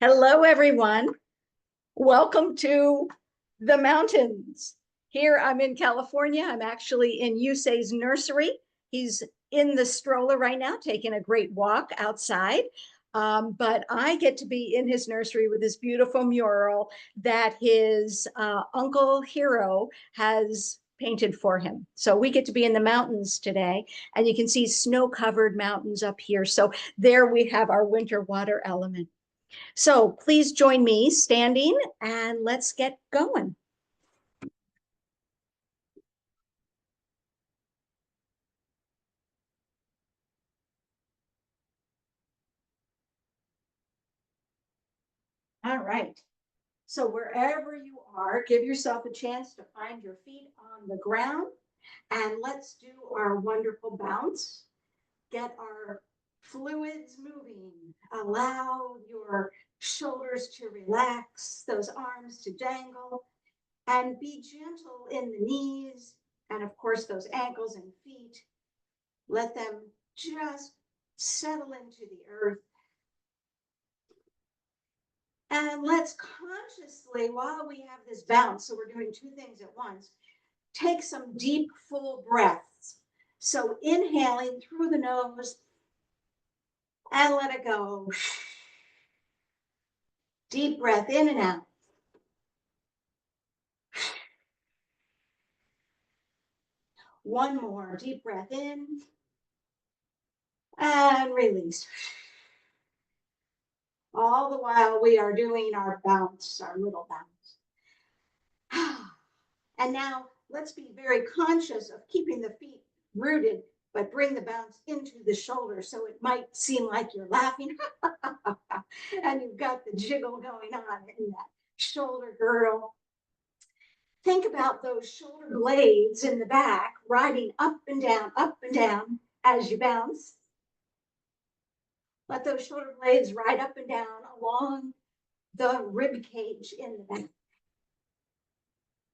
Hello, everyone. Welcome to the mountains. Here I'm in California. I'm actually in Yusei's nursery. He's in the stroller right now, taking a great walk outside. But I get to be in his nursery with this beautiful mural that his Uncle Hiro has painted for him. So we get to be in the mountains today, and you can see snow-covered mountains up here. So there we have our winter water element. So please join me standing and let's get going. All right. So wherever you are, give yourself a chance to find your feet on the ground, and let's do our wonderful bounce. Get our fluids moving. Allow your shoulders to relax, those arms to dangle, and be gentle in the knees, and of course those ankles and feet. Let them just settle into the earth. And let's consciously, while we have this bounce, so we're doing two things at once, take some deep, full breaths. So inhaling through the nose and let it go. Deep breath in and out. One more deep breath in and release. All the while we are doing our bounce, our little bounce. And now let's be very conscious of keeping the feet rooted, but bring the bounce into the shoulder. So it might seem like you're laughing and you've got the jiggle going on in that shoulder girdle. Think about those shoulder blades in the back riding up and down as you bounce. Let those shoulder blades ride up and down along the rib cage in the back.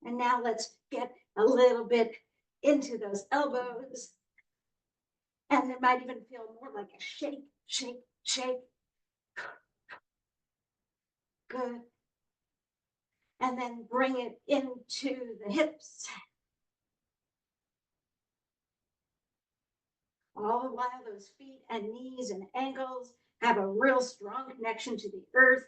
And now let's get a little bit into those elbows. And it might even feel more like a shake, shake, shake. Good. And then bring it into the hips. All the while, those feet and knees and ankles have a real strong connection to the earth.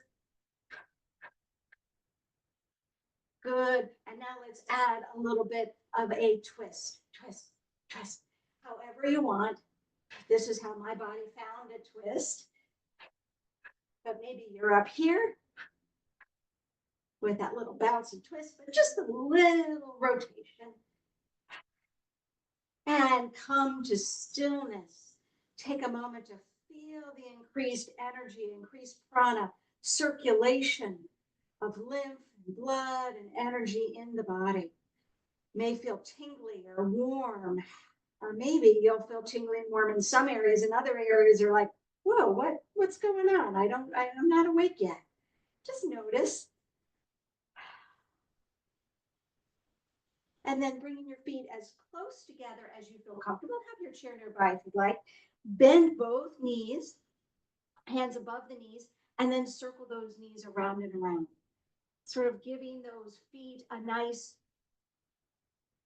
Good. And now let's add a little bit of a twist, twist, twist, however you want. This is how my body found a twist. But maybe you're up here with that little bouncy twist, but just a little rotation. And come to stillness. Take a moment to feel the increased energy, increased prana, circulation of lymph and blood and energy in the body. May feel tingly or warm, or maybe you'll feel tingly and warm in some areas, and other areas are like, whoa, what's going on? I'm not awake yet. Just notice. And then bringing your feet as close together as you feel comfortable. Have your chair nearby if you'd like. Bend both knees, hands above the knees, and then circle those knees around and around. Sort of giving those feet a nice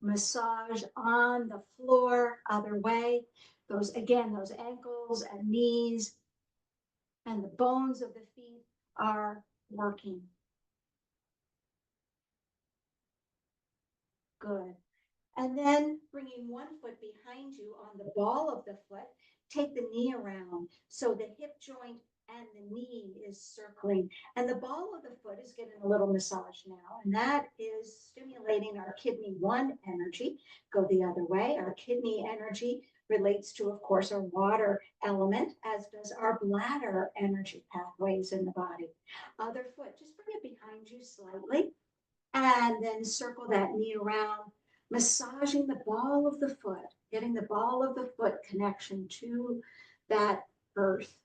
massage on the floor, other way. Those ankles and knees and the bones of the feet are working. Good. And then bringing one foot behind you on the ball of the foot, take the knee around. So the hip joint and the knee is circling. And the ball of the foot is getting a little massage now. And that is stimulating our kidney 1 energy. Go the other way. Our kidney energy relates to, of course, our water element, as does our bladder energy pathways in the body. Other foot, just bring it behind you slightly. And then circle that knee around, massaging the ball of the foot, getting the ball of the foot connection to that earth.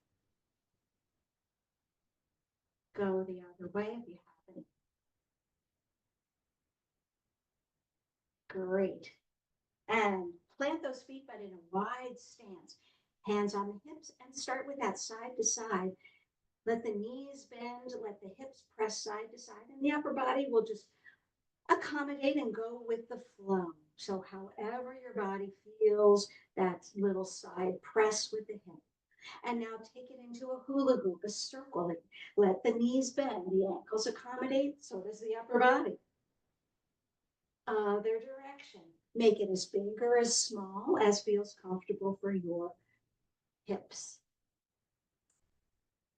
Go the other way if you haven't. Great. And plant those feet, but in a wide stance. Hands on the hips, and start with that side to side. Let the knees bend, let the hips press side to side, and the upper body will just accommodate and go with the flow. So however your body feels, that little side press with the hip. And now take it into a hula hoop, a circle. Let the knees bend, the ankles accommodate, so does the upper body. Other direction. Make it as big or as small as feels comfortable for your hips.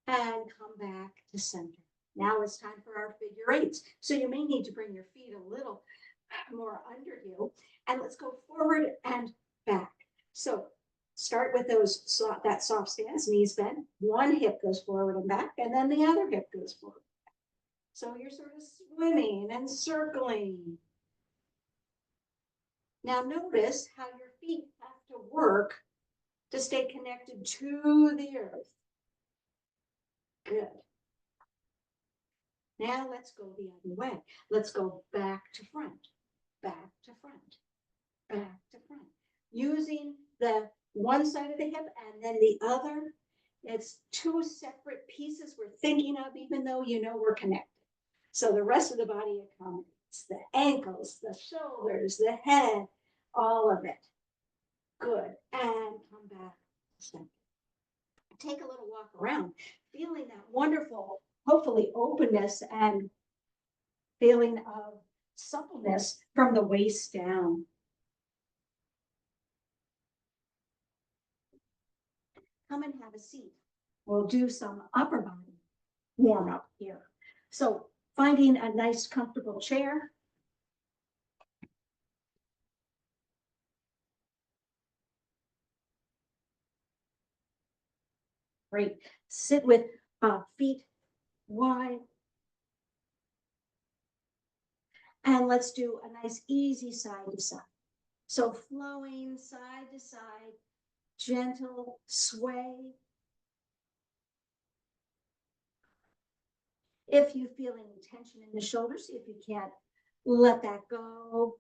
And come back to center. Now it's time for our figure eights. So you may need to bring your feet a little more under you. And let's go forward and back. So start with that soft stance, knees bent. One hip goes forward and back, and then the other hip goes forward. So you're sort of swimming and circling. Now notice how your feet have to work to stay connected to the earth. Good. Now let's go the other way. Let's go back to front, back to front, back to front. Using the one side of the hip and then the other. It's two separate pieces we're thinking of, even though you know we're connected. So the rest of the body accommodates the ankles, the shoulders, the head, all of it. Good. And come back. Take a little walk around, feeling that wonderful, hopefully, openness and feeling of suppleness from the waist down. Come and have a seat. We'll do some upper body warm up here. So finding a nice, comfortable chair. Great. Sit with feet wide. And let's do a nice, easy side to side. So flowing side to side, gentle sway. If you feel any tension in the shoulders, see if you can't let that go.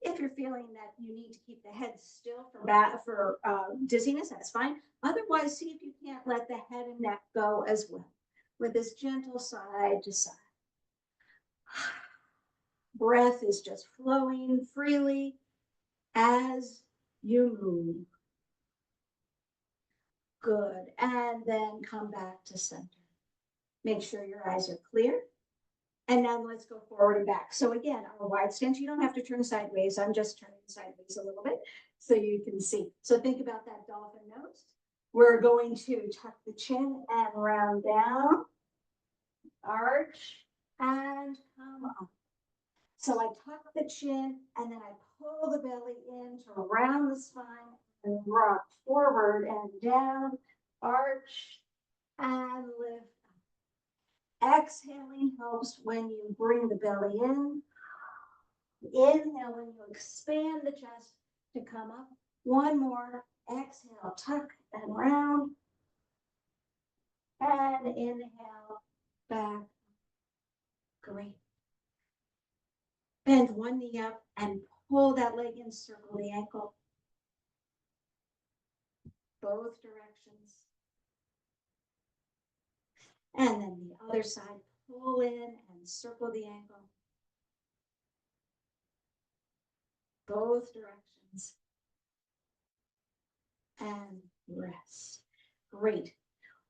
If you're feeling that you need to keep the head still for dizziness, that's fine. Otherwise, see if you can't let the head and neck go as well with this gentle side to side. Breath is just flowing freely as you move. Good. And then come back to center. Make sure your eyes are clear. And now let's go forward and back. So again, our wide stance, you don't have to turn sideways. I'm just turning sideways a little bit so you can see. So think about that dolphin nose. We're going to tuck the chin and round down, arch, and come up. So I tuck the chin and then I pull the belly in to round the spine and rock forward and down, arch, and lift. Exhaling helps when you bring the belly in. Inhale when you expand the chest to come up. One more. Exhale, tuck and round. And inhale, back. Great. Bend one knee up and pull that leg in, circle the ankle. Both directions. And then the other side, pull in and circle the ankle. Both directions. And rest. Great.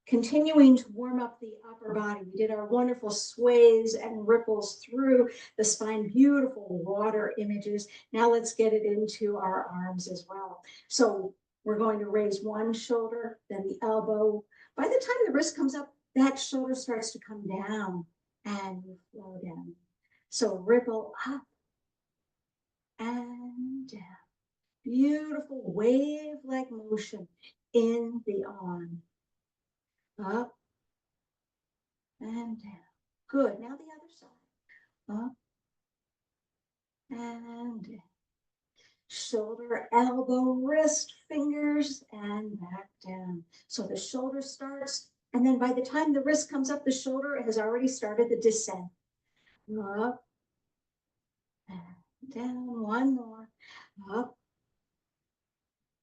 Continuing to warm up the upper body. We did our wonderful sways and ripples through the spine, beautiful water images. Now let's get it into our arms as well. So we're going to raise one shoulder, then the elbow. By the time the wrist comes up, that shoulder starts to come down and you flow down. So ripple up and down. Beautiful wave-like motion in the arm. Up and down. Good. Now the other side. Up and down. Shoulder, elbow, wrist, fingers, and back down. So the shoulder starts, and then by the time the wrist comes up, the shoulder has already started the descent. Up and down. One more. Up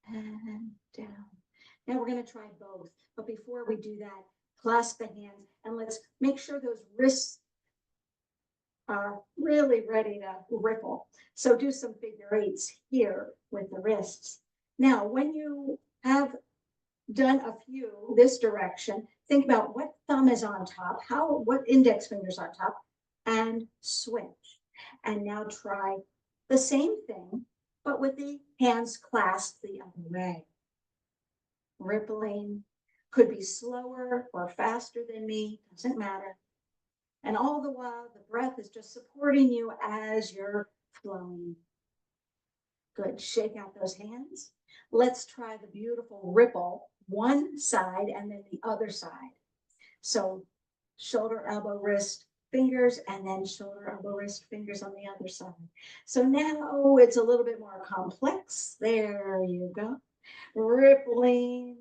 and down. Now we're going to try both. But before we do that, clasp the hands, and let's make sure those wrists are really ready to ripple. So do some figure eights here with the wrists. Now, when you have done a few this direction, think about what thumb is on top, what index fingers on top, and switch. And now try the same thing, but with the hands clasped the other way. Rippling, could be slower or faster than me, doesn't matter. And all the while, the breath is just supporting you as you're flowing. Good, shake out those hands. Let's try the beautiful ripple, one side and then the other side. So shoulder, elbow, wrist, fingers, and then shoulder, elbow, wrist, fingers on the other side. So now it's a little bit more complex. There you go. Rippling.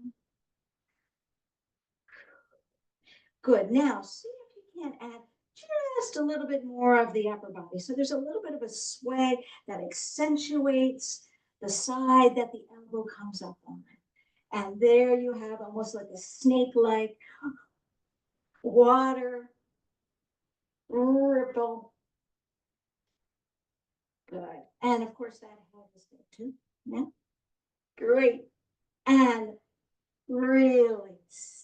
Good. Now see if you can add just a little bit more of the upper body. So there's a little bit of a sway that accentuates the side that the elbow comes up on. And there you have almost like a snake-like water ripple. Good. And of course that head is good too. Yeah. Great. And really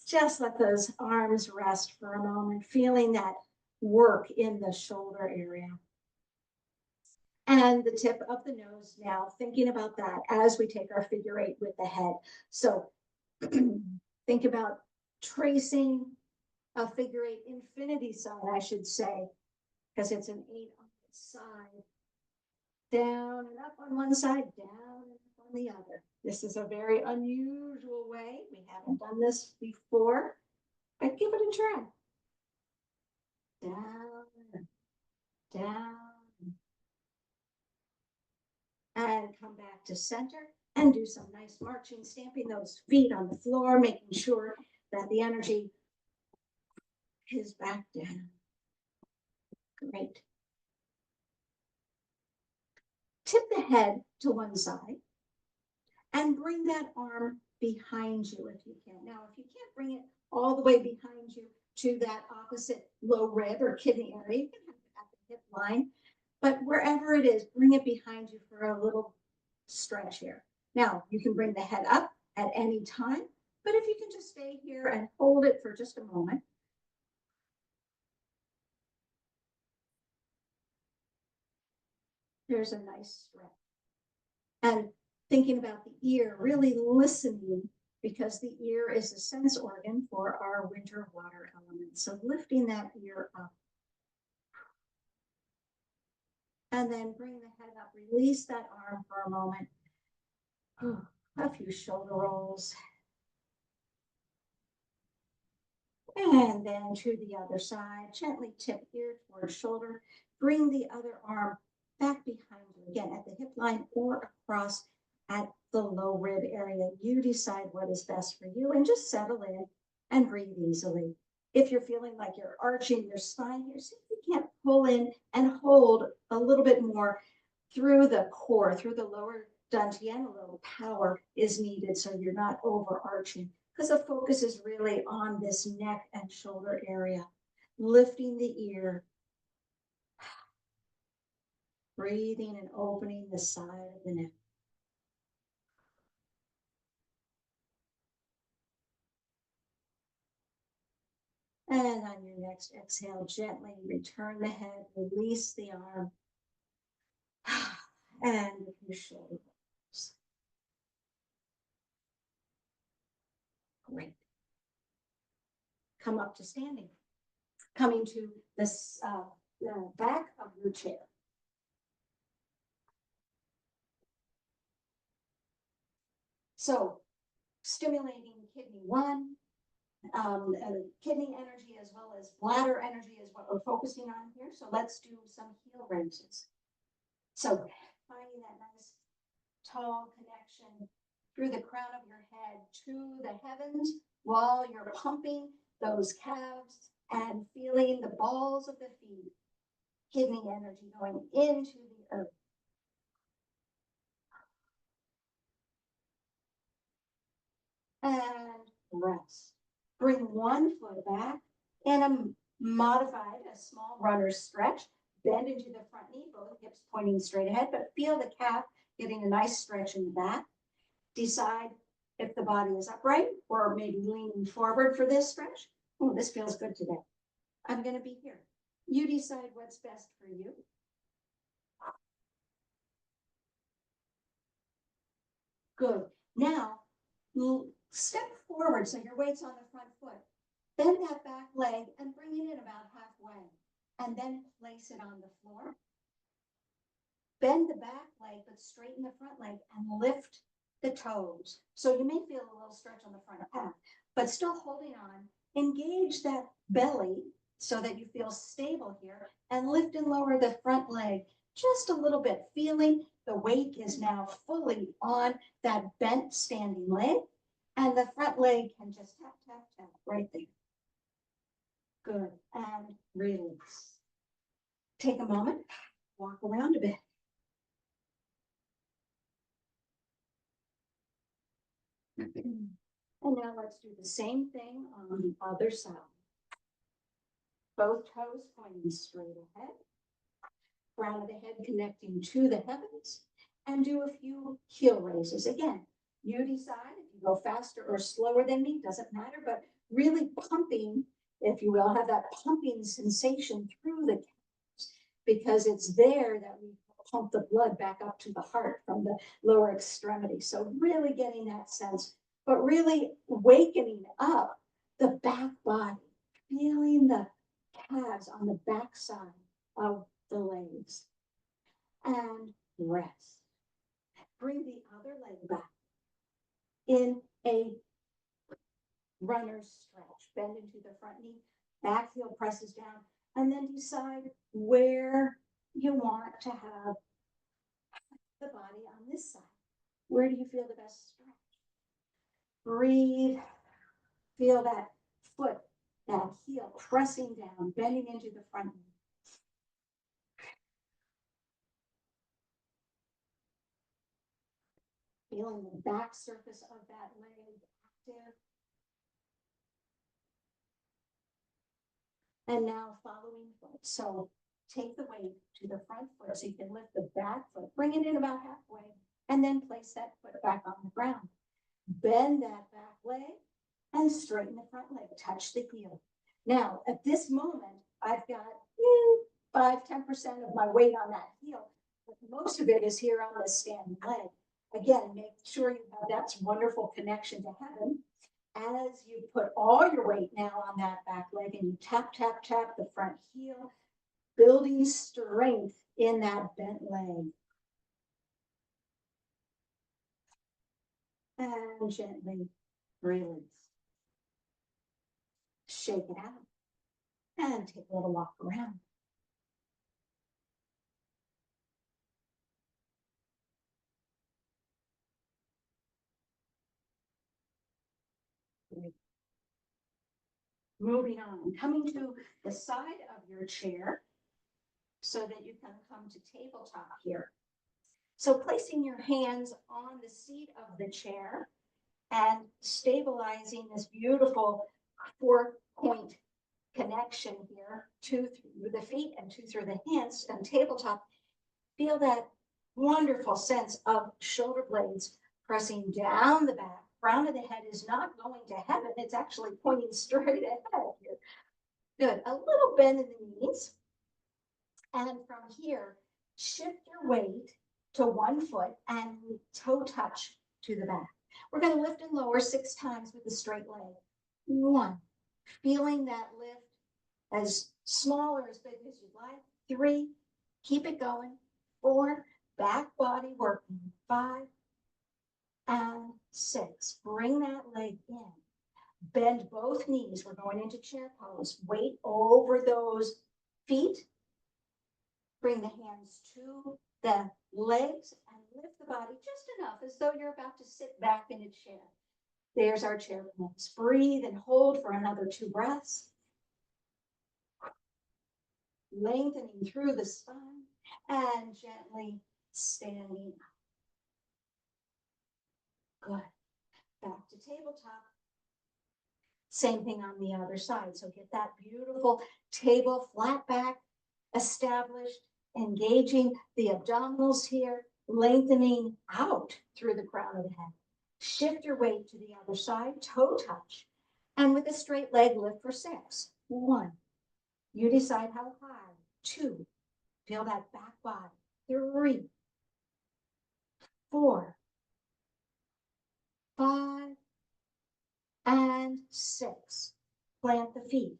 just let those arms rest for a moment, feeling that work in the shoulder area. And the tip of the nose now, thinking about that as we take our figure eight with the head. So think about tracing a figure eight infinity sign, I should say, because it's an 8 on its side. Down and up on one side, down and up on the other. This is a very unusual way. We haven't done this before, but give it a try. Down, down, and come back to center and do some nice marching, stamping those feet on the floor, making sure that the energy is back down. Great. Tip the head to one side and bring that arm behind you if you can. Now, if you can't bring it all the way behind you to that opposite low rib or kidney area, you can have it at the hip line, but wherever it is, bring it behind you for a little stretch here. Now, you can bring the head up at any time, but if you can just stay here and hold it for just a moment. There's a nice stretch. And thinking about the ear, really listening, because the ear is a sense organ for our winter water element. So lifting that ear up. And then bring the head up, release that arm for a moment. A few shoulder rolls. And then to the other side, gently tip ear towards shoulder. Bring the other arm back behind you, again at the hip line or across at the low rib area. You decide what is best for you and just settle in and breathe easily. If you're feeling like you're arching your spine here, see if you can't pull in and hold a little bit more through the core, through the lower dantian. A little power is needed so you're not overarching, because the focus is really on this neck and shoulder area. Lifting the ear. Breathing and opening the side of the neck. And on your next exhale, gently return the head, release the arm, and your shoulder rolls. Great. Come up to standing. Coming to this the back of your chair. So, stimulating kidney 1, kidney energy as well as bladder energy is what we're focusing on here. So let's do some heel raises. So finding that nice tall connection through the crown of your head to the heavens while you're pumping those calves and feeling the balls of the feet, kidney energy going into the earth. And rest. Bring one foot back and a small runner's stretch. Bend into the front knee, both hips pointing straight ahead, but feel the calf getting a nice stretch in the back. Decide if the body is upright or maybe leaning forward for this stretch. Oh, this feels good today. I'm going to be here. You decide what's best for you. Good. Now, step forward so your weight's on the front foot. Bend that back leg and bring it in about halfway. And then place it on the floor. Bend the back leg, but straighten the front leg and lift the toes. So you may feel a little stretch on the front calf, but still holding on. Engage that belly so that you feel stable here and lift and lower the front leg just a little bit, feeling the weight is now fully on that bent standing leg, and the front leg can just tap, tap, tap right there. Good, and release. Take a moment, walk around a bit. And now let's do the same thing on the other side. Both toes pointing straight ahead. Crown of the head connecting to the heavens. And do a few heel raises. Again, you decide if you go faster or slower than me, doesn't matter, but really pumping, if you will, have that pumping sensation through the calves, because it's there that we pump the blood back up to the heart from the lower extremity. So really getting that sense, but really wakening up the back body, feeling the calves on the back side of the legs, and rest. Bring the other leg back in a runner's stretch. Bend into the front knee, back heel presses down, and then decide where you want to have the body on this side. Where do you feel the best stretch? Breathe. Feel that foot, that heel pressing down, bending into the front knee. Feeling the back surface of that leg active. And now following foot. So take the weight to the front foot so you can lift the back foot, bring it in about halfway, and then place that foot back on the ground. Bend that back leg and straighten the front leg. Touch the heel. Now, at this moment, I've got 5–10% of my weight on that heel, but most of it is here on this standing leg. Again, make sure you have that wonderful connection to heaven. As you put all your weight now on that back leg and you tap, tap, tap the front heel, building strength in that bent leg. And gently release. Shake it out. And take a little walk around. Moving on, coming to the side of your chair so that you can come to tabletop here. So placing your hands on the seat of the chair and stabilizing this beautiful 4-point connection here, 2 through the feet and 2 through the hands, and tabletop. Feel that wonderful sense of shoulder blades pressing down the back. Crown of the head is not going to heaven. It's actually pointing straight ahead here. Good. A little bend in the knees. And from here, shift your weight to one foot and toe touch to the back. We're going to lift and lower 6 times with the straight leg. 1. Feeling that lift as small or as big as you'd like. 3. Keep it going. 4. Back body working. 5. And 6. Bring that leg in. Bend both knees. We're going into chair pose. Weight over those feet. Bring the hands to the legs and lift the body just enough as though you're about to sit back in a chair. There's our chair pose. Breathe and hold for another 2 breaths. Lengthening through the spine and gently standing up. Good. Back to tabletop. Same thing on the other side. So get that beautiful table, flat back, established, engaging the abdominals here, lengthening out through the crown of the head. Shift your weight to the other side, toe touch. And with a straight leg, lift for 6. 1. You decide how high. 2. Feel that back body. 3. 4. 5. And 6. Plant the feet.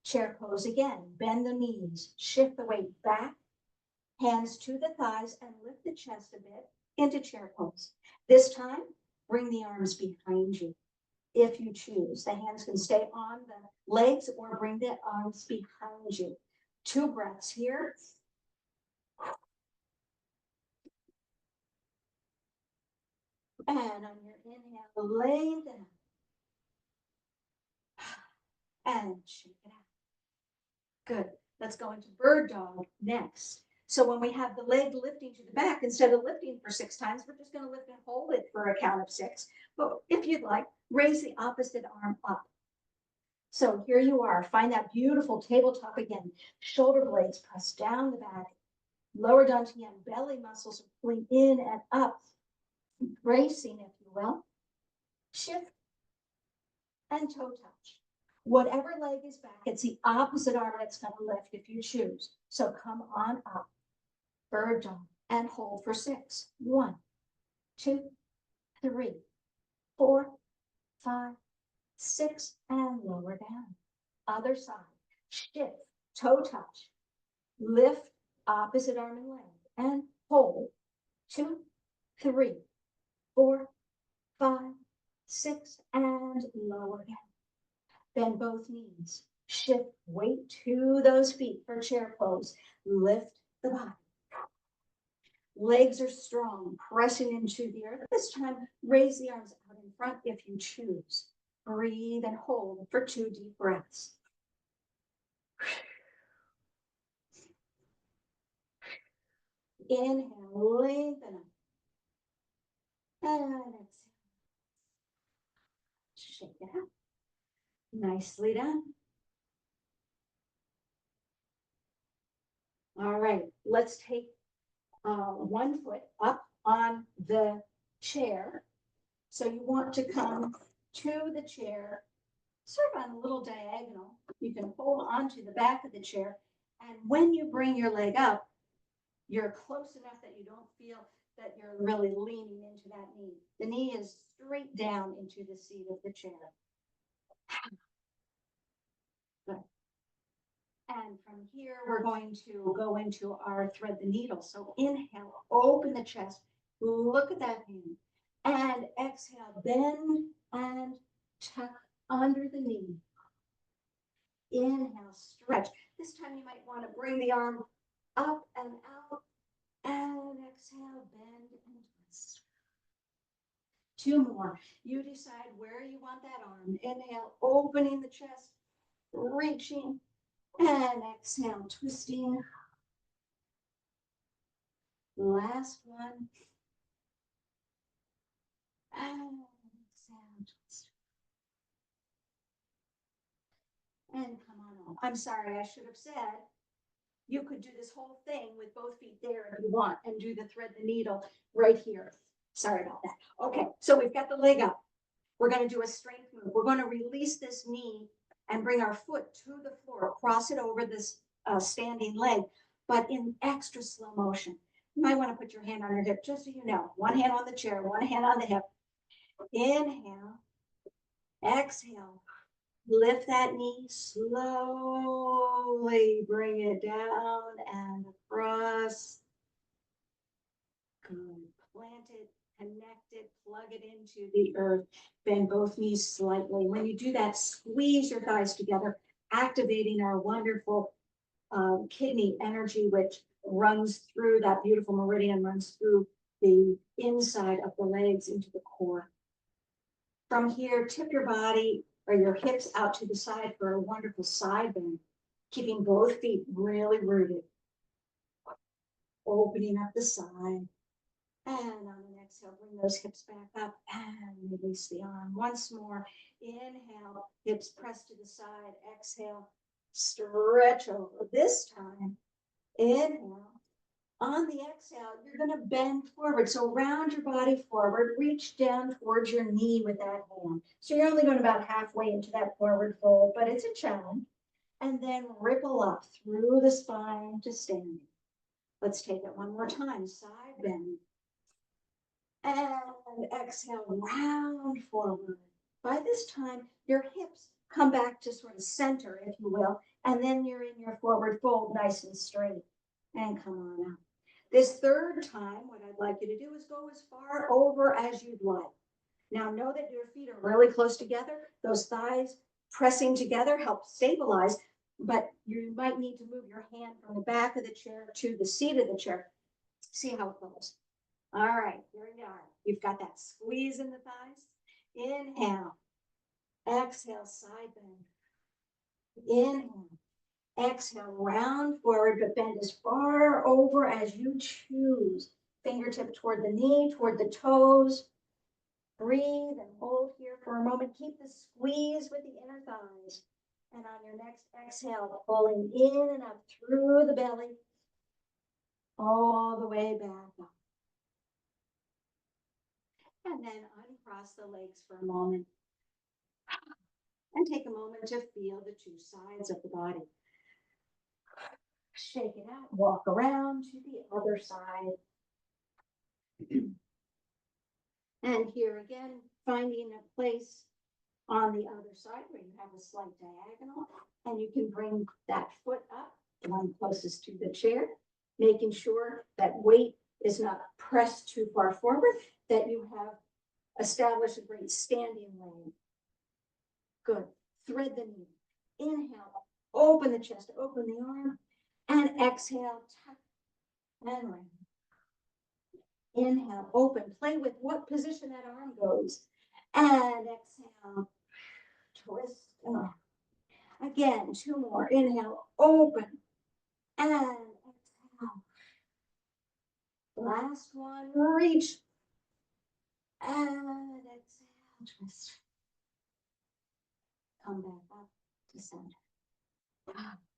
Chair pose again. Bend the knees. Shift the weight back. Hands to the thighs and lift the chest a bit into chair pose. This time, bring the arms behind you. If you choose, the hands can stay on the legs or bring the arms behind you. 2 breaths here. And on your inhale, lengthen. And shake it out. Good. Let's go into bird dog next. So when we have the leg lifting to the back, instead of lifting for 6 times, we're just going to lift and hold it for a count of 6. But if you'd like, raise the opposite arm up. So here you are. Find that beautiful tabletop again. Shoulder blades press down the back. Lower dantian, belly muscles pulling in and up. Bracing, if you will. Shift and toe touch. Whatever leg is back, it's the opposite arm that's going to lift if you choose. So come on up. Bird dog and hold for 6. 1, 2, 3, 4, 5, 6, and lower down. Other side. Shift, toe touch. Lift, opposite arm and leg, and hold. 2, 3, 4, 5, 6, and lower down. Bend both knees. Shift weight to those feet for chair pose. Lift the body. Legs are strong, pressing into the earth. This time, raise the arms out in front if you choose. Breathe and hold for 2 deep breaths. Inhale, lengthen up. And exhale. Shake it out. Nicely done. All right, let's take 1 foot up on the chair. So you want to come to the chair, sort of on a little diagonal. You can hold onto the back of the chair. And when you bring your leg up, you're close enough that you don't feel that you're really leaning into that knee. The knee is straight down into the seat of the chair. Good. And from here, we're going to go into our thread the needle. So inhale, open the chest, look at that hand. And exhale, bend and tuck under the knee. Inhale, stretch. This time you might want to bring the arm up and out. And exhale, bend and twist. 2 more. You decide where you want that arm. Inhale, opening the chest, reaching. And exhale, twisting. Last one. And exhale, twist. And come on up. I'm sorry, I should have said you could do this whole thing with both feet there if you want and do the thread the needle right here. Sorry about that. Okay, so we've got the leg up. We're going to do a strength move. We're going to release this knee and bring our foot to the floor, cross it over this standing leg, but in extra slow motion. You might want to put your hand on your hip, just so you know. 1 hand on the chair, 1 hand on the hip. Inhale, exhale, lift that knee, slowly bring it down and across. Good. Plant it, connect it, plug it into the earth. Bend both knees slightly. When you do that, squeeze your thighs together, activating our wonderful kidney energy, which runs through that beautiful meridian, runs through the inside of the legs into the core. From here, tip your body or your hips out to the side for a wonderful side bend, keeping both feet really rooted. Opening up the side. And on the exhale, bring those hips back up and release the arm. Once more, inhale, hips press to the side. Exhale, stretch over. This time, inhale. On the exhale, you're going to bend forward. So round your body forward, reach down towards your knee with that hand. So you're only going about halfway into that forward fold, but it's a challenge. And then ripple up through the spine to standing. Let's take it one more time. Side bend. And exhale, round forward. By this time, your hips come back to sort of center, if you will, and then you're in your forward fold nice and straight. And come on out. This third time, what I'd like you to do is go as far over as you'd like. Now, know that your feet are really close together. Those thighs pressing together help stabilize, but you might need to move your hand from the back of the chair to the seat of the chair. See how it goes. All right, here we are. You've got that squeeze in the thighs. Inhale. Exhale, side bend. Inhale. Exhale, round forward, but bend as far over as you choose. Fingertip toward the knee, toward the toes. Breathe and hold here for a moment. Keep the squeeze with the inner thighs. And on your next exhale, pulling in and up through the belly, all the way back up. And then uncross the legs for a moment. And take a moment to feel the two sides of the body. Shake it out, walk around to the other side. And here again, finding a place on the other side where you have a slight diagonal, and you can bring that foot up, the one closest to the chair, making sure that weight is not pressed too far forward, that you have established a great standing lane. Good. Thread the knee. Inhale, open the chest, open the arm, and exhale, tuck and round. Inhale, open, play with what position that arm goes. And exhale, twist and round. Again, two more. Inhale, open, and exhale. Last one, reach, and exhale, twist. Come back up to center.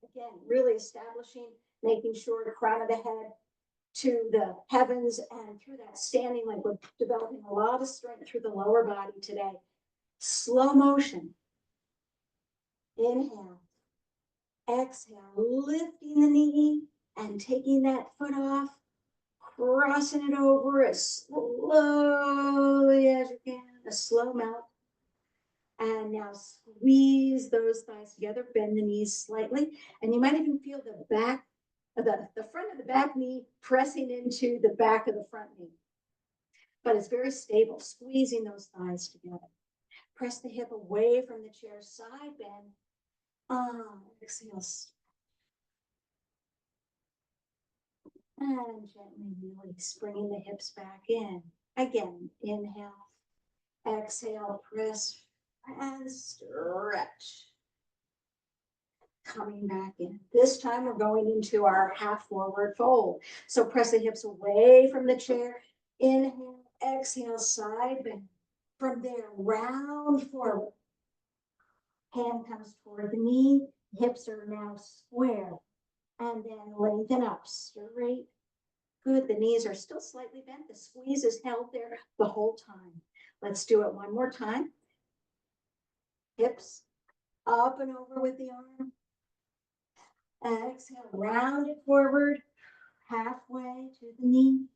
Again, really establishing, making sure the crown of the head to the heavens, and through that standing leg, we're developing a lot of strength through the lower body today. Slow motion. Inhale. Exhale, lifting the knee and taking that foot off, crossing it over as slowly as you can, a slow melt. And now squeeze those thighs together, bend the knees slightly, and you might even feel the back, the front of the back knee pressing into the back of the front knee. But it's very stable, squeezing those thighs together. Press the hip away from the chair, side bend. Exhale. And gently release, bringing the hips back in. Again, inhale, exhale, press and stretch. Coming back in. This time we're going into our half forward fold. So press the hips away from the chair. Inhale, exhale, side bend. From there, round forward. Hand comes toward the knee. Hips are now square. And then lengthen up, straight. Good, the knees are still slightly bent. The squeeze is held there the whole time. Let's do it one more time. Hips up and over with the arm. Exhale, round it forward, halfway to the knee.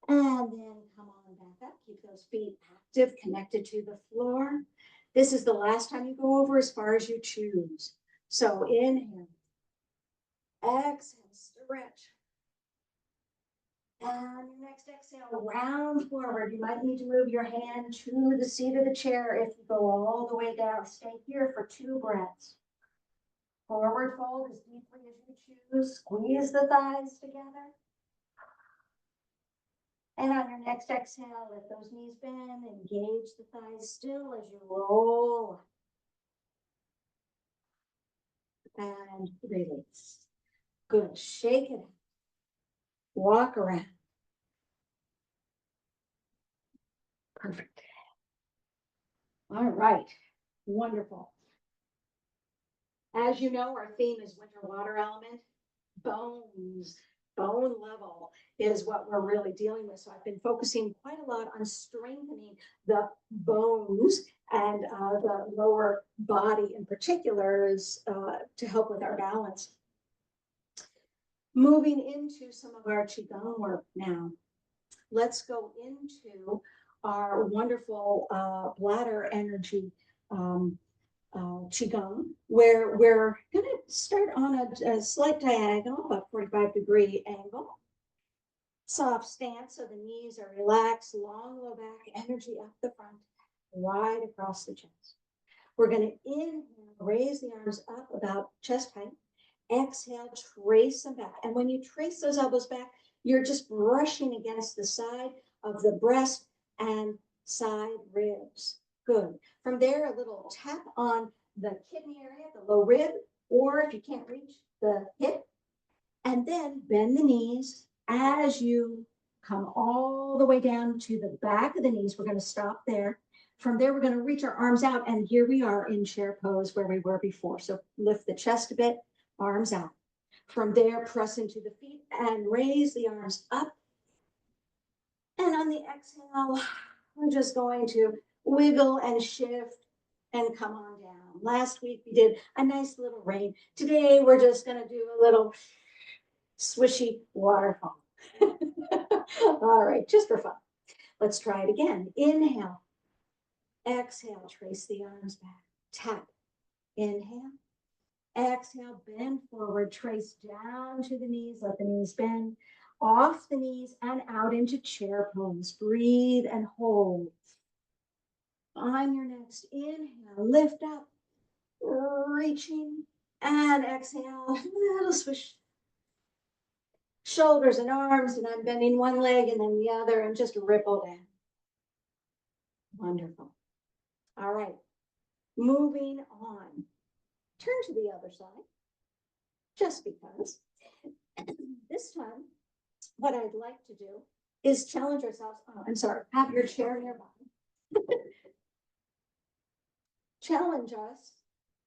And then come on back up. Keep those feet active, connected to the floor. This is the last time you go over as far as you choose. So inhale. Exhale, stretch. And your next exhale, round forward. You might need to move your hand to the seat of the chair if you go all the way down. Stay here for 2 breaths. Forward fold as deeply as you choose. Squeeze the thighs together. And on your next exhale, let those knees bend. Engage the thighs still as you roll. And release. Good. Shake it. Walk around. Perfect. All right. Wonderful. As you know, our theme is winter water element. Bones, bone level is what we're really dealing with. So I've been focusing quite a lot on strengthening the bones and the lower body in particular is to help with our balance. Moving into some of our Qigong work now. Let's go into our wonderful bladder energy Qigong, where we're going to start on a slight diagonal, about 45-degree angle. Soft stance, so the knees are relaxed, long low back, energy up the front, wide across the chest. We're going to inhale, raise the arms up about chest height. Exhale, trace them back. And when you trace those elbows back, you're just brushing against the side of the breast and side ribs. Good. From there, a little tap on the kidney area, the low rib, or if you can't reach, the hip. And then bend the knees as you come all the way down to the back of the knees. We're going to stop there. From there, we're going to reach our arms out. And here we are in chair pose where we were before. So lift the chest a bit, arms out. From there, press into the feet and raise the arms up. And on the exhale, we're just going to wiggle and shift and come on down. Last week we did a nice little rain. Today we're just going to do a little swishy waterfall. All right, just for fun. Let's try it again. Inhale. Exhale, trace the arms back. Tap. Inhale. Exhale, bend forward, trace down to the knees, let the knees bend. Off the knees and out into chair pose. Breathe and hold. On your next inhale, lift up, reaching, and exhale, little swish. Shoulders and arms, and I'm bending one leg and then the other, and just ripple down. Wonderful. All right, moving on. Turn to the other side, just because. This time, what I'd like to do is challenge ourselves. Oh, I'm sorry, have your chair nearby. Challenge us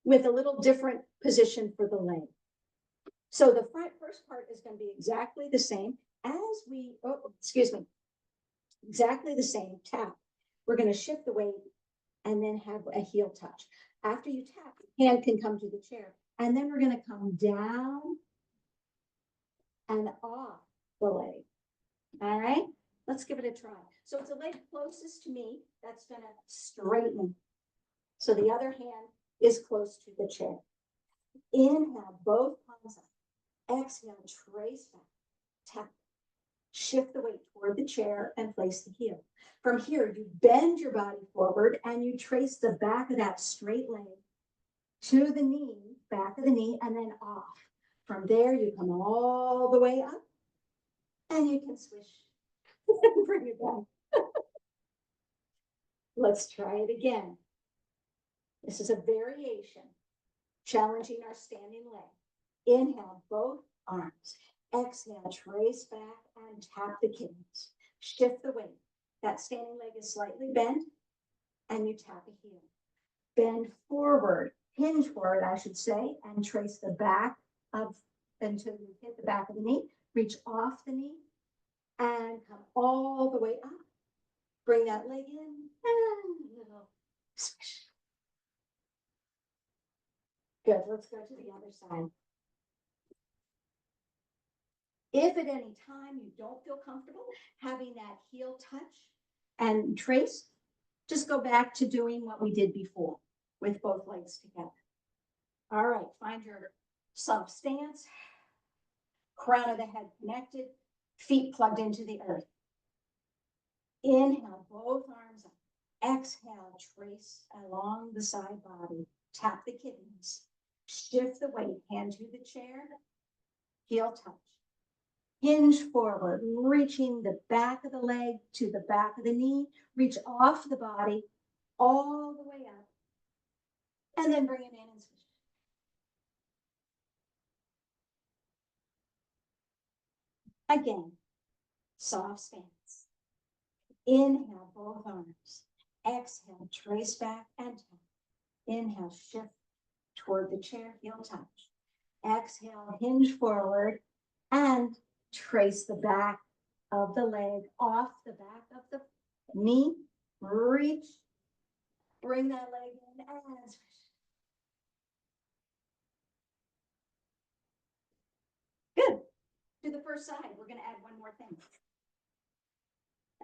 with a little different position for the leg. So the first part is going to be exactly the same as exactly the same tap. We're going to shift the weight and then have a heel touch. After you tap, the hand can come to the chair. And then we're going to come down and off the leg. All right, let's give it a try. So it's the leg closest to me that's going to straighten. So the other hand is close to the chair. Inhale, both palms up. Exhale, trace back, tap. Shift the weight toward the chair and place the heel. From here, you bend your body forward and you trace the back of that straight leg to the knee, back of the knee, and then off. From there, you come all the way up and you can swish. Bring it back. Let's try it again. This is a variation, challenging our standing leg. Inhale, both arms. Exhale, trace back and tap the kidneys. Shift the weight. That standing leg is slightly bent, and you tap a heel. Bend forward, hinge forward, I should say, and trace the back of until you hit the back of the knee. Reach off the knee and come all the way up. Bring that leg in and a little swish. Good. Let's go to the other side. If at any time you don't feel comfortable having that heel touch and trace, just go back to doing what we did before with both legs together. All right, find your soft stance, crown of the head connected, feet plugged into the earth. Inhale, both arms up. Exhale, trace along the side body. Tap the kidneys. Shift the weight, hand to the chair, heel touch. Hinge forward, reaching the back of the leg to the back of the knee. Reach off the body all the way up. And then bring it in and switch. Again, soft stance. Inhale, both arms. Exhale, trace back and tap. Inhale, shift toward the chair, heel touch. Exhale, hinge forward and trace the back of the leg off the back of the knee. Reach, bring that leg in and switch. Good. To the first side, we're going to add one more thing.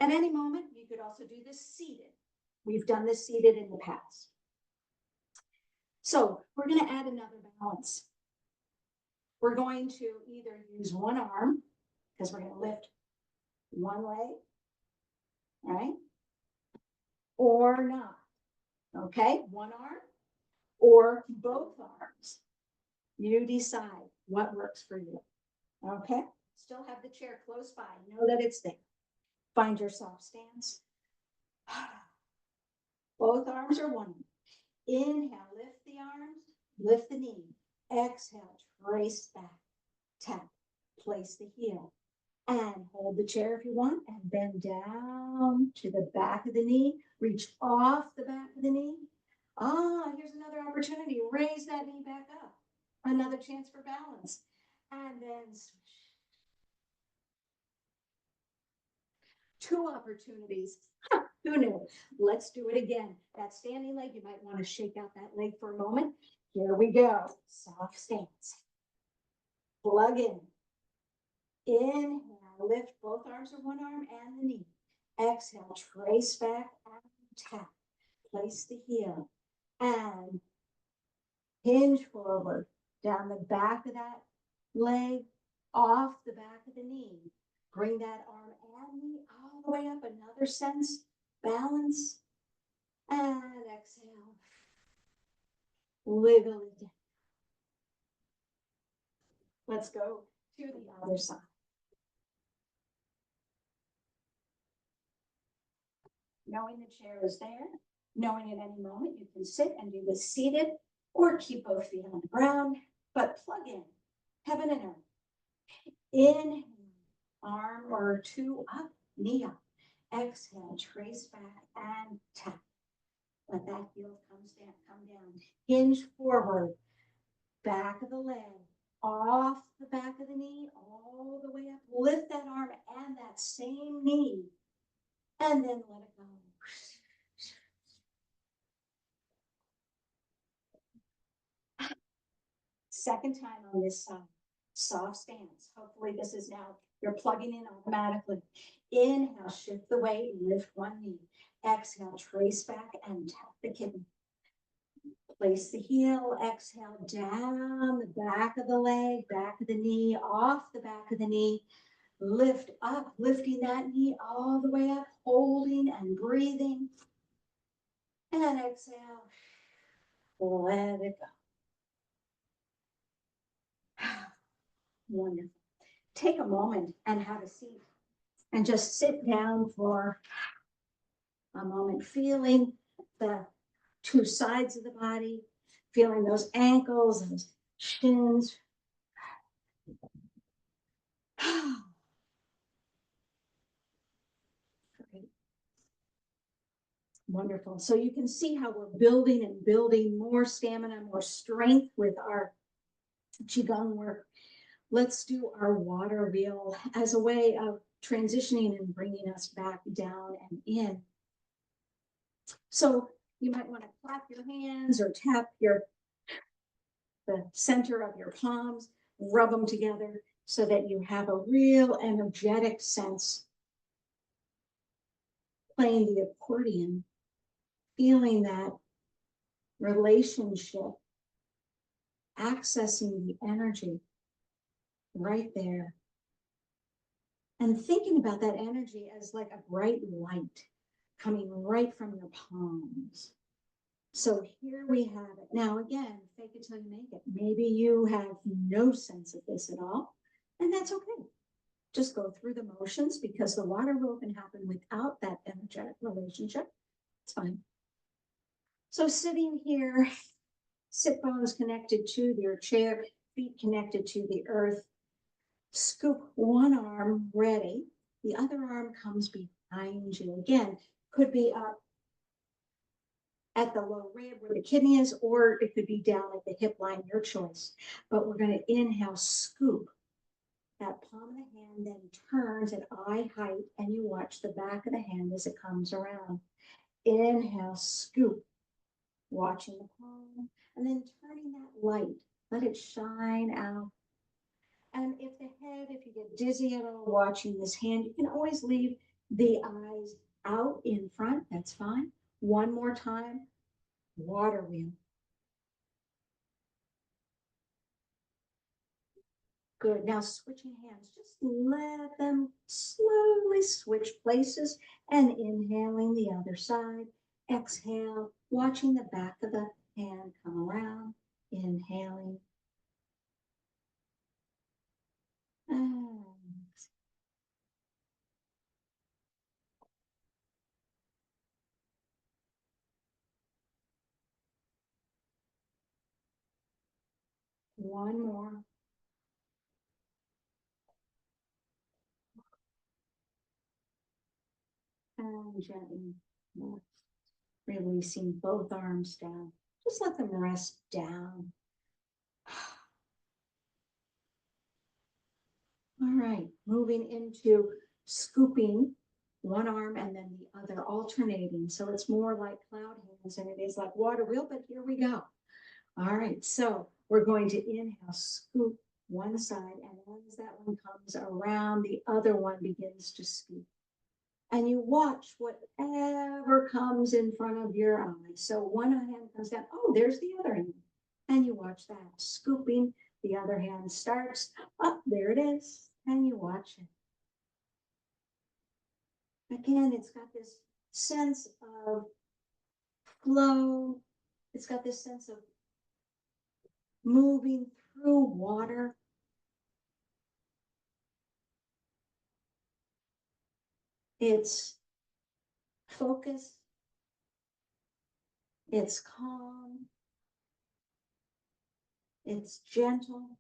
At any moment, you could also do this seated. We've done this seated in the past. So we're going to add another balance. We're going to either use one arm, because we're going to lift one leg, right? Or not. Okay, one arm or both arms. You decide what works for you. Okay, still have the chair close by. Know that it's there. Find your soft stance. Both arms or one. Inhale, lift the arms, lift the knee. Exhale, trace back, tap, place the heel. And hold the chair if you want and bend down to the back of the knee. Reach off the back of the knee. Here's another opportunity. Raise that knee back up. Another chance for balance. And then switch. Two opportunities. Who knew? Let's do it again. That standing leg, you might want to shake out that leg for a moment. Here we go. Soft stance. Plug in. Inhale, lift both arms or one arm and the knee. Exhale, trace back and tap. Place the heel and hinge forward down the back of that leg, off the back of the knee. Bring that arm and knee all the way up. Another sense, balance, and exhale. Wiggle it down. Let's go to the other side. Knowing the chair is there, knowing at any moment you can sit and do this seated or keep both feet on the ground, but plug in heaven and earth. Inhale, arm or two up, knee up. Exhale, trace back and tap. Let that heel come down. Hinge forward, back of the leg, off the back of the knee, all the way up. Lift that arm and that same knee. And then let it go. Second time on this side. Soft stance. Hopefully this is now, you're plugging in automatically. Inhale, shift the weight, lift one knee. Exhale, trace back and tap the kidney. Place the heel, exhale, down the back of the leg, back of the knee, off the back of the knee. Lift up, lifting that knee all the way up, holding and breathing. And exhale, let it go. Wonderful. Take a moment and have a seat and just sit down for a moment, feeling the two sides of the body, feeling those ankles, those shins. Great. Wonderful. So you can see how we're building and building more stamina, more strength with our Qigong work. Let's do our water wheel as a way of transitioning and bringing us back down and in. So you might want to clap your hands or tap the center of your palms, rub them together so that you have a real energetic sense. Playing the accordion, feeling that relationship, accessing the energy right there. And thinking about that energy as like a bright light coming right from your palms. So here we have it. Now again, fake it till you make it. Maybe you have no sense of this at all, and that's okay. Just go through the motions because the water wheel can happen without that energetic relationship. It's fine. So sitting here, sit bones connected to your chair, feet connected to the earth. Scoop one arm ready. The other arm comes behind you. Again, could be up at the low rib where the kidney is, or it could be down at the hip line, your choice. But we're going to inhale, scoop. That palm of the hand then turns at eye height, and you watch the back of the hand as it comes around. Inhale, scoop, watching the palm, and then turning that light. Let it shine out. And if you get dizzy at all watching this hand, you can always leave the eyes out in front. That's fine. One more time, water wheel. Good. Now switching hands, just let them slowly switch places and inhaling the other side. Exhale, watching the back of the hand come around, inhaling. And one more. And gently releasing both arms down. Just let them rest down. All right, moving into scooping one arm and then the other, alternating. So it's more like cloud hands than it is like water wheel, but here we go. All right, so we're going to inhale, scoop one side, and as that one comes around, the other one begins to scoop. And you watch whatever comes in front of your eyes. So one hand comes down, oh, there's the other hand. And you watch that, scooping, the other hand starts, up, there it is, and you watch it. Again, it's got this sense of flow. It's got this sense of moving through water. It's focused. It's calm. It's gentle.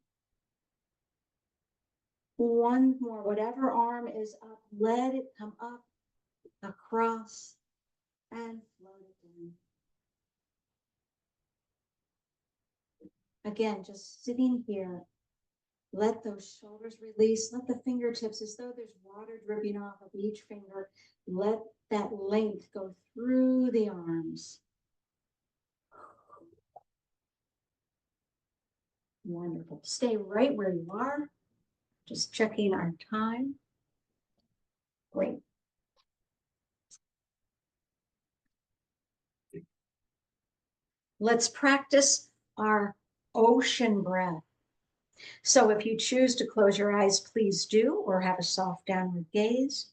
One more, whatever arm is up, let it come up, across, and float it down. Again, just sitting here. Let those shoulders release. Let the fingertips, as though there's water dripping off of each finger, let that length go through the arms. Wonderful. Stay right where you are. Just checking our time. Great. Let's practice our ocean breath. So if you choose to close your eyes, please do, or have a soft downward gaze.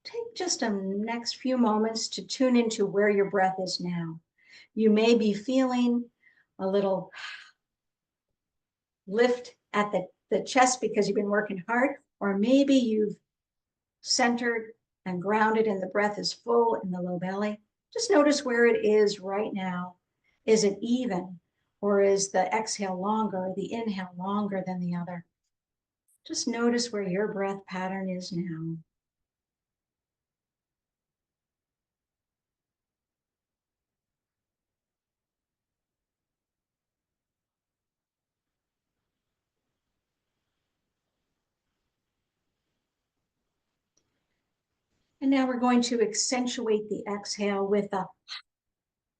Take just a next few moments to tune into where your breath is now. You may be feeling a little lift at the chest because you've been working hard, or maybe you've centered and grounded and the breath is full in the low belly. Just notice where it is right now. Is it even, or is the exhale longer, the inhale longer than the other? Just notice where your breath pattern is now. And now we're going to accentuate the exhale with a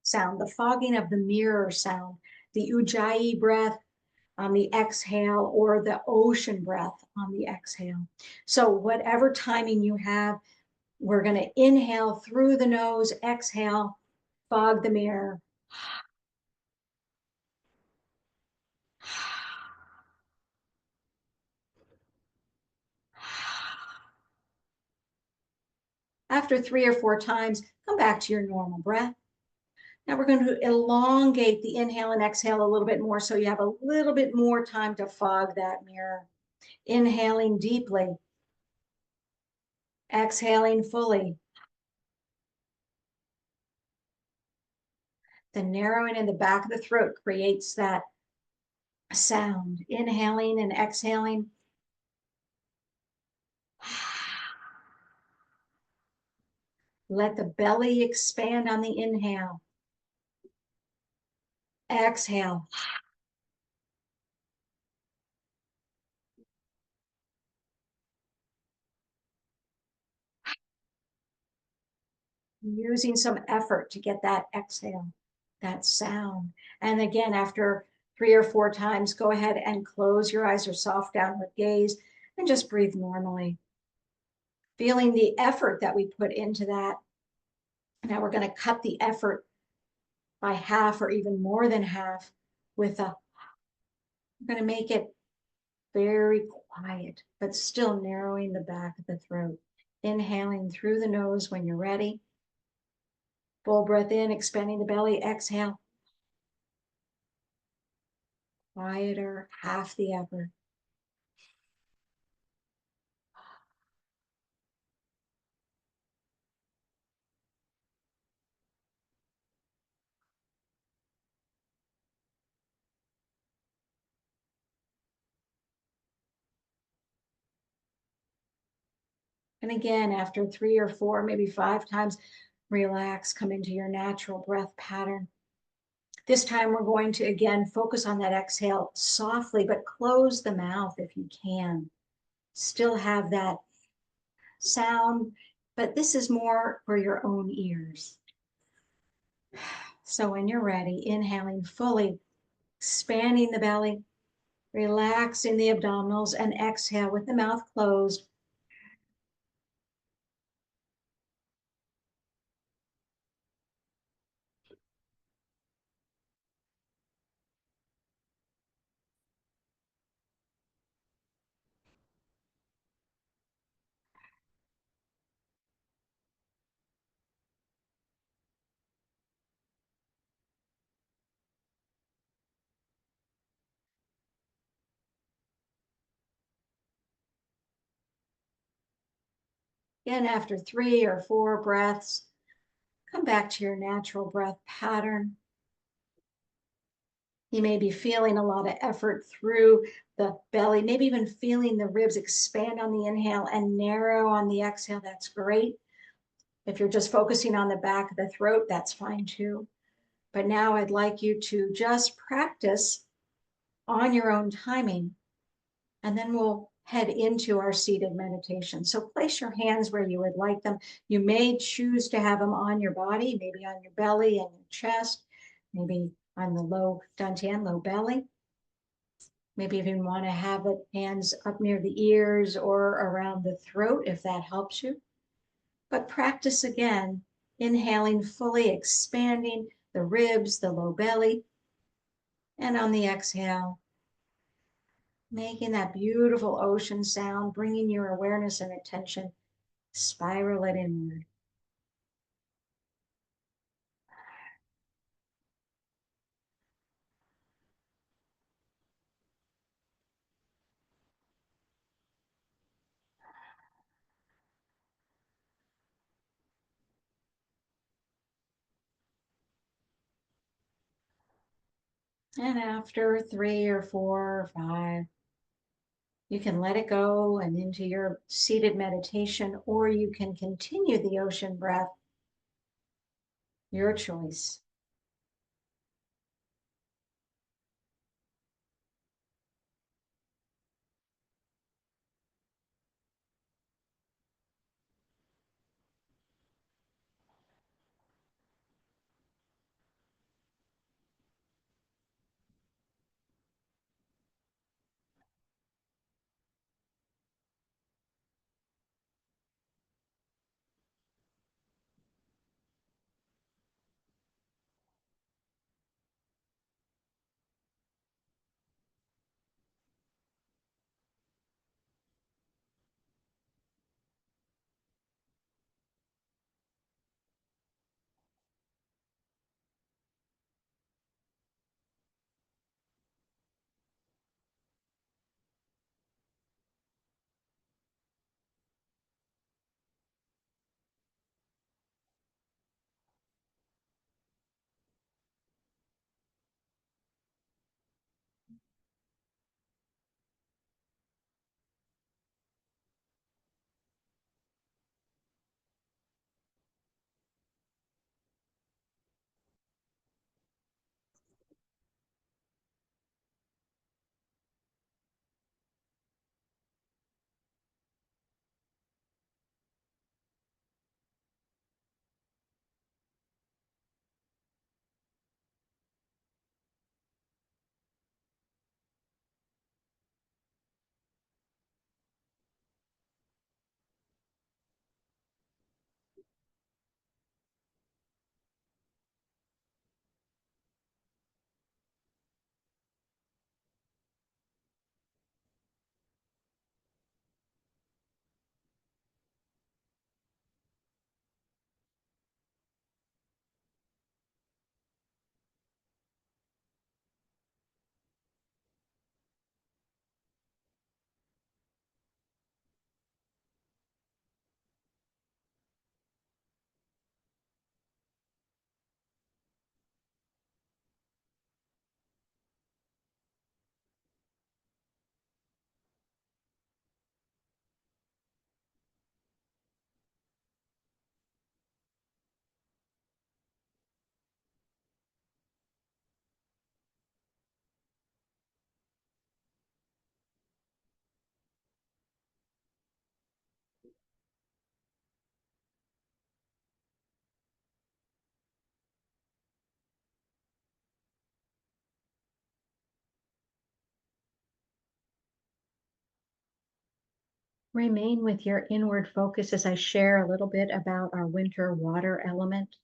sound, the fogging of the mirror sound, the ujjayi breath on the exhale, or the ocean breath on the exhale. So whatever timing you have, we're going to inhale through the nose, exhale, fog the mirror. After 3 or 4 times, come back to your normal breath. Now we're going to elongate the inhale and exhale a little bit more so you have a little bit more time to fog that mirror. Inhaling deeply. Exhaling fully. The narrowing in the back of the throat creates that sound. Inhaling and exhaling. Let the belly expand on the inhale. Exhale. Using some effort to get that exhale, that sound. And again, after 3 or 4 times, go ahead and close your eyes or soft downward gaze and just breathe normally. Feeling the effort that we put into that. Now we're going to cut the effort by half or even more than half with a, we're going to make it very quiet, but still narrowing the back of the throat. Inhaling through the nose when you're ready. Full breath in, expanding the belly. Exhale. Quieter, half the effort. And again, after 3 or 4, maybe 5 times, relax, come into your natural breath pattern. This time we're going to, again, focus on that exhale softly, but close the mouth if you can. Still have that sound, but this is more for your own ears. So when you're ready, inhaling fully, expanding the belly, relaxing the abdominals, and exhale with the mouth closed. Again, after 3 or 4 breaths, come back to your natural breath pattern. You may be feeling a lot of effort through the belly, maybe even feeling the ribs expand on the inhale and narrow on the exhale. That's great. If you're just focusing on the back of the throat, that's fine too. But now I'd like you to just practice on your own timing, and then we'll head into our seated meditation. So place your hands where you would like them. You may choose to have them on your body, maybe on your belly and your chest, maybe on the low dantian, low belly. Maybe even want to have it hands up near the ears or around the throat if that helps you. But practice again, inhaling fully, expanding the ribs, the low belly, and on the exhale, making that beautiful ocean sound, bringing your awareness and attention, spiral it inward. And after 3 or 4 or 5, you can let it go and into your seated meditation, or you can continue the ocean breath, your choice. Remain with your inward focus as I share a little bit about our winter water element.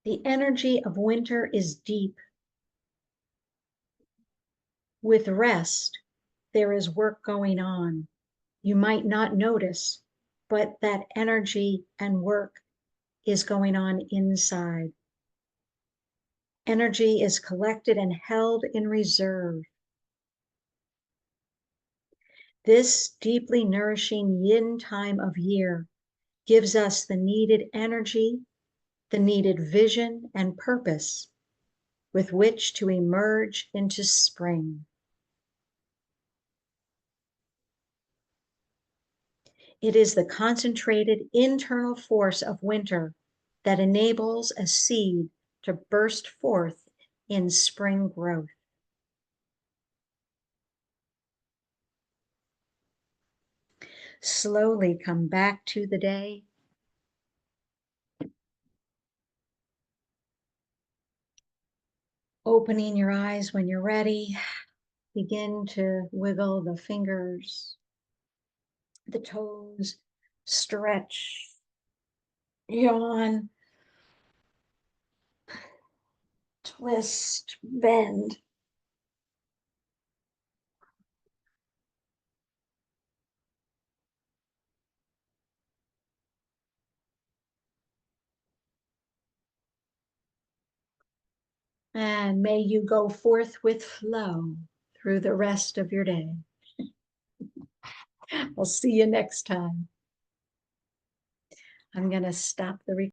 The energy of winter is deep. With rest, there is work going on. You might not notice, but that energy and work is going on inside. Energy is collected and held in reserve. This deeply nourishing yin time of year gives us the needed energy, the needed vision and purpose with which to emerge into spring. It is the concentrated internal force of winter that enables a seed to burst forth in spring growth. Slowly come back to the day. Opening your eyes when you're ready. Begin to wiggle the fingers, the toes, stretch, yawn, twist, bend. And may you go forth with flow through the rest of your day. I'll see you next time. I'm going to stop the recording.